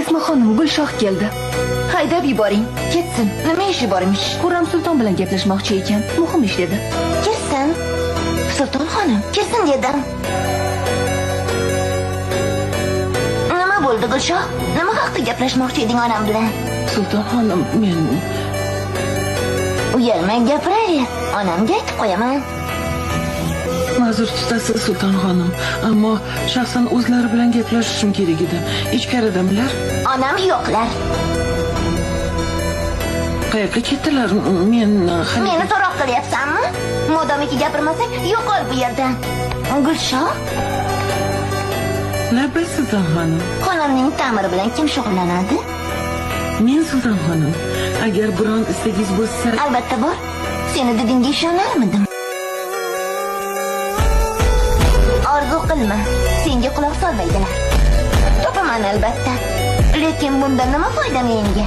Esma xonim, Gulshoh keldi. Haydab yuboring, ketsin. Nima ishi bormish? Xurram Sulton bilan gaplashmoqchi ekan. Muhim ish dedi. Kirsin. Sulton xonim, kirsin dedim. Nima bo'ldi Gulshoh? Nima haqda gaplashmoqchi eding onam bilan? Sulton xonim, men Uyalmay gapiraver. Onamga aytib qo'yaman. ma'zur tutasiz Sulton xonim, ammo shaxsan o'zlari bilan gaplashishim kerak edi. Ichkaridamilar? Onam yo'qlar. Qayerga ketdilar? Men Meni so'roq qilyapsanmi? Modomiki gapirmasang, yo'qol bu yerdan. Gulshoh, Labbay Sulton xonim. xonamning ta'miri bilan kim shug'ullanadi? Men Sulton xonim, agar biron istagingiz bo'lsa, Albatta bor. Seni didingga ishonarmidim? Orzu qilma. Senga quloq solmaydilar. Topaman albatta. Lekin bundan nima foyda menga?